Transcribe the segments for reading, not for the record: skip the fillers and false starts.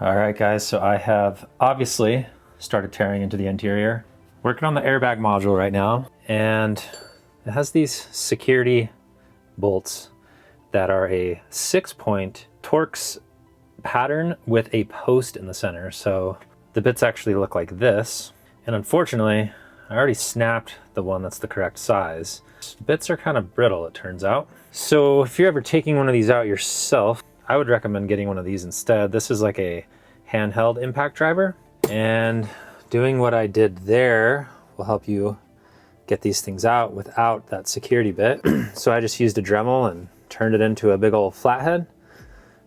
All right, guys, so I have obviously started tearing into the interior. Working on the airbag module right now, and it has these security bolts that are a 6-point Torx pattern with a post in the center. So the bits actually look like this. And unfortunately, I already snapped the one that's the correct size. Bits are kind of brittle, it turns out. So if you're ever taking one of these out yourself, I would recommend getting one of these instead. This is like a handheld impact driver, and doing what I did there will help you get these things out without that security bit. So I just used a Dremel and turned it into a big old flathead,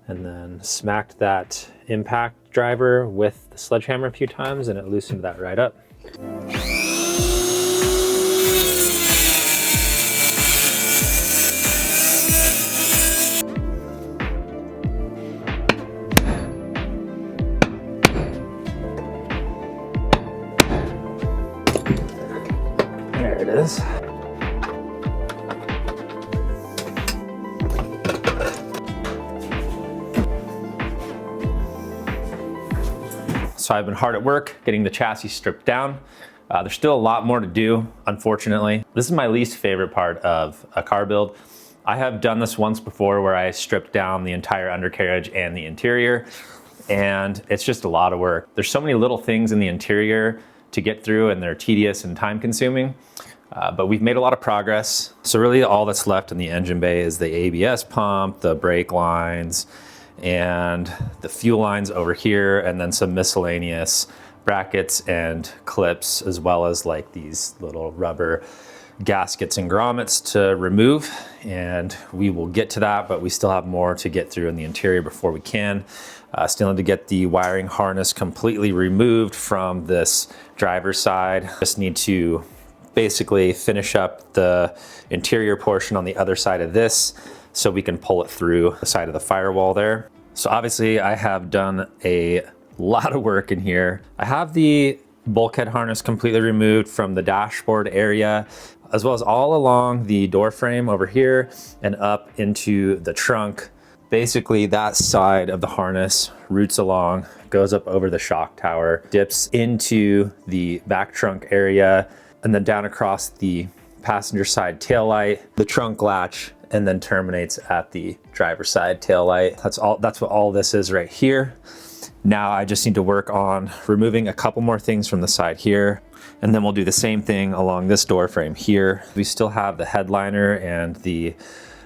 and then smacked that impact driver with the sledgehammer a few times, and it loosened that right up. There it is. So I've been hard at work getting the chassis stripped down. There's still a lot more to do, unfortunately. This is my least favorite part of a car build. I have done this once before where I stripped down the entire undercarriage and the interior, and it's just a lot of work. There's so many little things in the interior to get through, and they're tedious and time consuming. But we've made a lot of progress. So really all that's left in the engine bay is the ABS pump, the brake lines, and the fuel lines over here, and then some miscellaneous brackets and clips, as well as like these little rubber gaskets and grommets to remove. And we will get to that, but we still have more to get through in the interior before we can. Still need to get the wiring harness completely removed from this driver's side. Just need to basically finish up the interior portion on the other side of this so we can pull it through the side of the firewall there. So obviously I have done a lot of work in here. I have the bulkhead harness completely removed from the dashboard area, as well as all along the door frame over here and up into the trunk. Basically that side of the harness roots along, goes up over the shock tower, dips into the back trunk area, and then down across the passenger side taillight, the trunk latch, and then terminates at the driver's side taillight. That's what all this is right here. Now I just need to work on removing a couple more things from the side here, and then we'll do the same thing along this door frame here. We still have the headliner and the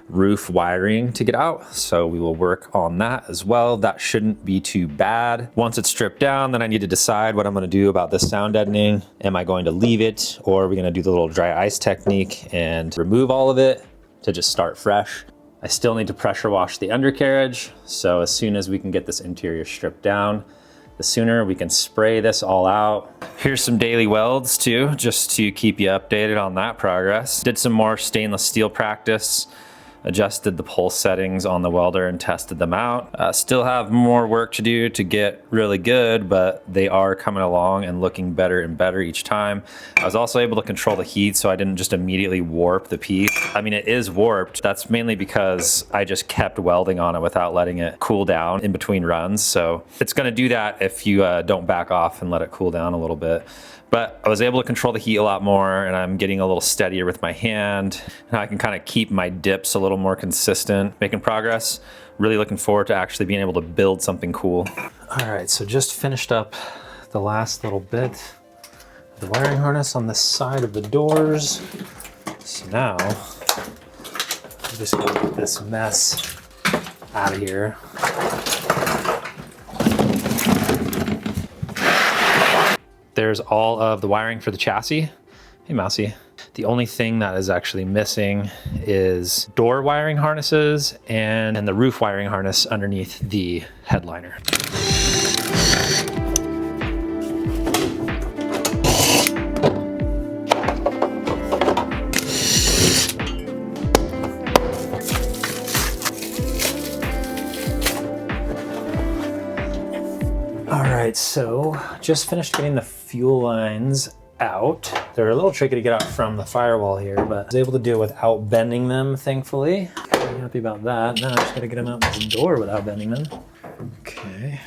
roof wiring to get out, so we will work on that as well. That shouldn't be too bad. Once it's stripped down, then I need to decide what I'm going to do about this sound deadening. Am I going to leave it, or are we going to do the little dry ice technique and remove all of it to just start fresh? I still need to pressure wash the undercarriage, so as soon as we can get this interior stripped down, the sooner we can spray this all out. Here's some daily welds too, just to keep you updated on that progress. Did some more stainless steel practice, adjusted the pulse settings on the welder and tested them out. Still have more work to do to get really good, but they are coming along and looking better and better each time. I was also able to control the heat, so I didn't just immediately warp the piece. I mean, it is warped. That's mainly because I just kept welding on it without letting it cool down in between runs. So it's gonna do that if you don't back off and let it cool down a little bit. But I was able to control the heat a lot more, and I'm getting a little steadier with my hand. And I can kind of keep my dips a little more consistent, making progress. Really looking forward to actually being able to build something cool. All right, so just finished up the last little bit of the wiring harness on the side of the doors. So now, I'm just gonna get this mess out of here. There's all of the wiring for the chassis. Hey, Mousy. The only thing that is actually missing is door wiring harnesses and the roof wiring harness underneath the headliner. All right, so just finished getting the fuel lines out. They're a little tricky to get out from the firewall here, but I was able to do it without bending them, thankfully. Pretty happy about that. Now I just gotta get them out the door without bending them. Okay.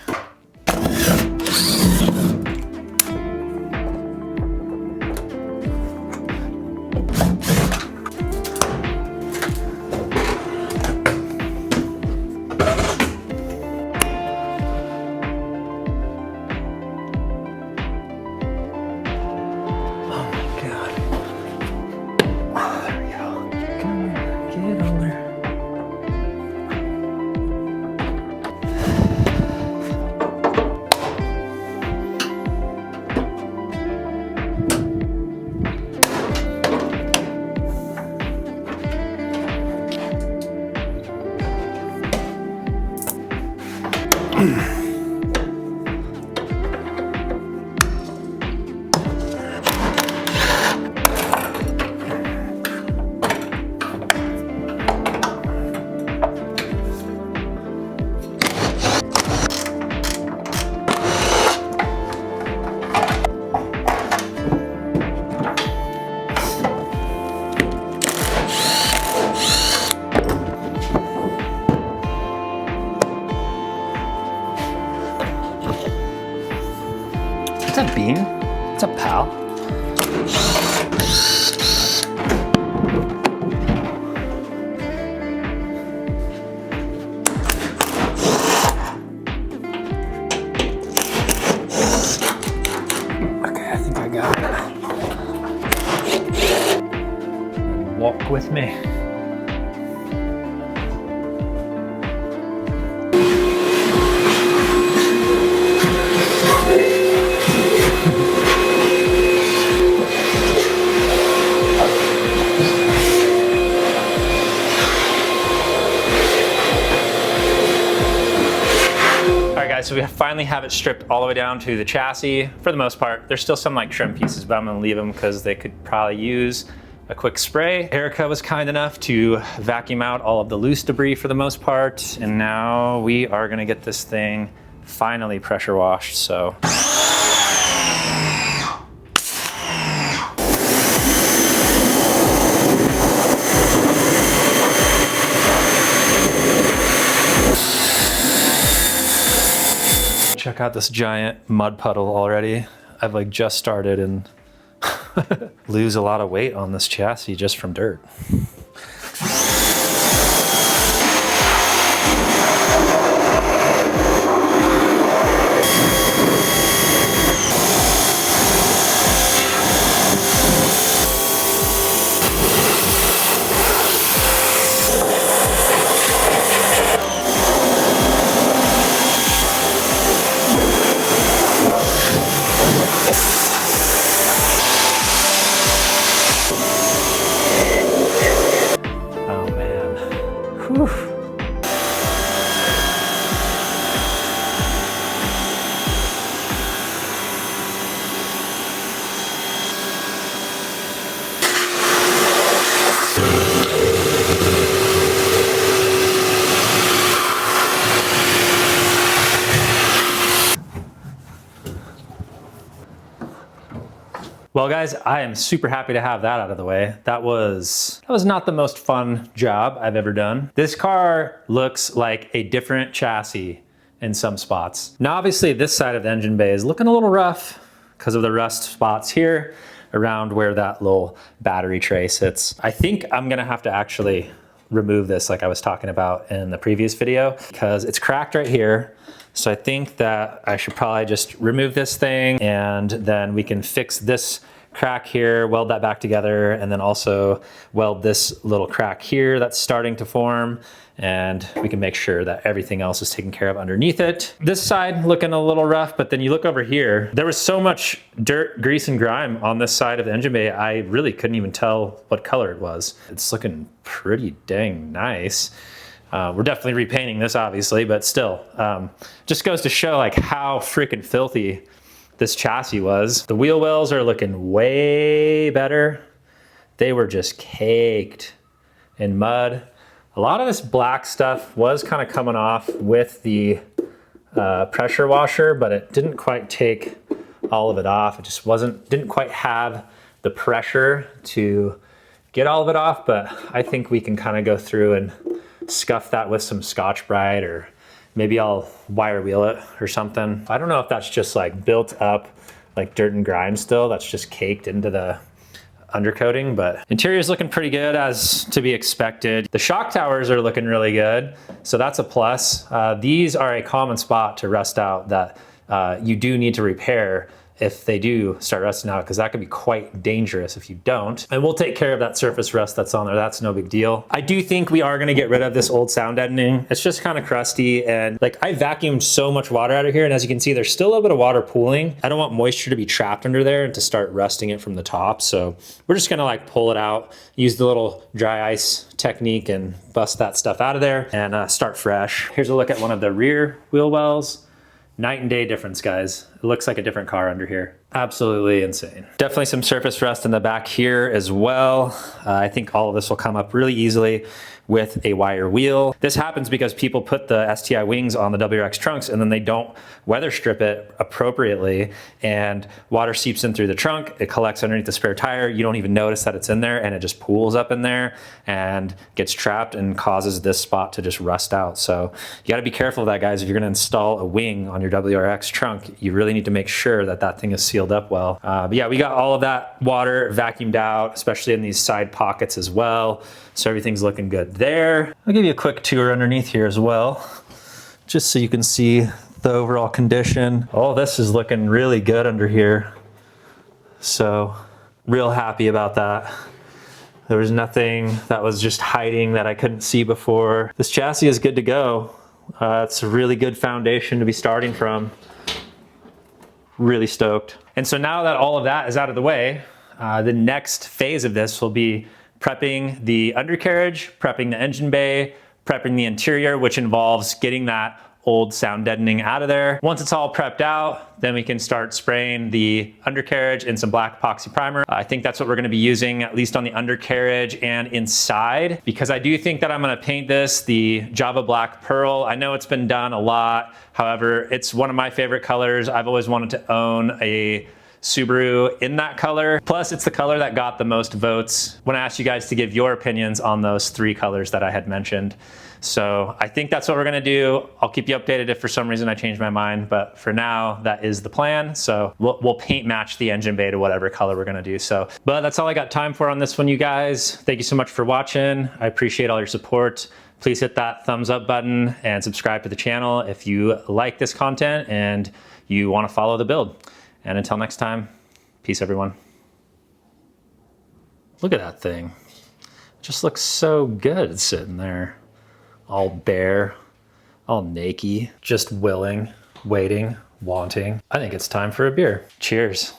It's a bean. It's a pal. Okay, I think I got it. Walk with me. So we finally have it stripped all the way down to the chassis for the most part. There's still some like trim pieces, but I'm gonna leave them because they could probably use a quick spray. Erica was kind enough to vacuum out all of the loose debris for the most part. And now we are gonna get this thing finally pressure washed, so. Check out this giant mud puddle already. I've like just started and lose a lot of weight on this chassis just from dirt. Well guys, I am super happy to have that out of the way. That was not the most fun job I've ever done. This car looks like a different chassis in some spots. Now obviously this side of the engine bay is looking a little rough because of the rust spots here around where that little battery tray sits. I think I'm gonna have to actually remove this like I was talking about in the previous video because it's cracked right here. So I think that I should probably just remove this thing and then we can fix this crack here, weld that back together, and then also weld this little crack here that's starting to form, and we can make sure that everything else is taken care of underneath it. This side looking a little rough, but then you look over here, there was so much dirt, grease, and grime on this side of the engine bay, I really couldn't even tell what color it was. It's looking pretty dang nice. We're definitely repainting this obviously, but still, just goes to show like how freaking filthy this chassis was. The wheel wells are looking way better. They were just caked in mud. A lot of this black stuff was kind of coming off with the pressure washer, but it didn't quite take all of it off. It just didn't quite have the pressure to get all of it off, but I think we can kind of go through and scuff that with some Scotch-Brite, or maybe I'll wire wheel it or something. I don't know if that's just like built up like dirt and grime still, that's just caked into the undercoating, but interior's looking pretty good as to be expected. The shock towers are looking really good, so that's a plus. These are a common spot to rust out that you do need to repair if they do start rusting out, because that could be quite dangerous if you don't. And we'll take care of that surface rust that's on there. That's no big deal. I do think we are gonna get rid of this old sound deadening. It's just kind of crusty, and like I vacuumed so much water out of here, and as you can see, there's still a little bit of water pooling. I don't want moisture to be trapped under there and to start rusting it from the top. So we're just gonna like pull it out, use the little dry ice technique and bust that stuff out of there and start fresh. Here's a look at one of the rear wheel wells. Night and day difference, guys. It looks like a different car under here. Absolutely insane. Definitely some surface rust in the back here as well. I think all of this will come up really easily with a wire wheel. This happens because people put the STI wings on the WRX trunks and then they don't weather strip it appropriately, and water seeps in through the trunk, it collects underneath the spare tire, you don't even notice that it's in there, and it just pools up in there and gets trapped and causes this spot to just rust out. So you gotta be careful of that, guys. If you're gonna install a wing on your WRX trunk, you really need to make sure that that thing is sealed up well. But yeah, we got all of that water vacuumed out, especially in these side pockets as well. So everything's looking good there. I'll give you a quick tour underneath here as well, just so you can see the overall condition. All this is looking really good under here. So real happy about that. There was nothing that was just hiding that I couldn't see before. This chassis is good to go. It's a really good foundation to be starting from. Really stoked. And so now that all of that is out of the way, the next phase of this will be prepping the undercarriage, prepping the engine bay, prepping the interior, which involves getting that old sound deadening out of there. Once it's all prepped out, then we can start spraying the undercarriage in some black epoxy primer. I think that's what we're gonna be using, at least on the undercarriage and inside, because I do think that I'm gonna paint this the Java Black Pearl. I know it's been done a lot. However, it's one of my favorite colors. I've always wanted to own a Subaru in that color. Plus, it's the color that got the most votes when I asked you guys to give your opinions on those 3 colors that I had mentioned. So I think that's what we're gonna do. I'll keep you updated if for some reason I change my mind, but for now, that is the plan. So we'll paint match the engine bay to whatever color we're gonna do. But that's all I got time for on this one, you guys. Thank you so much for watching. I appreciate all your support. Please hit that thumbs up button and subscribe to the channel if you like this content and you wanna follow the build. And until next time, peace everyone. Look at that thing. It just looks so good sitting there. All bare, all naked, just willing, waiting, wanting. I think it's time for a beer. Cheers.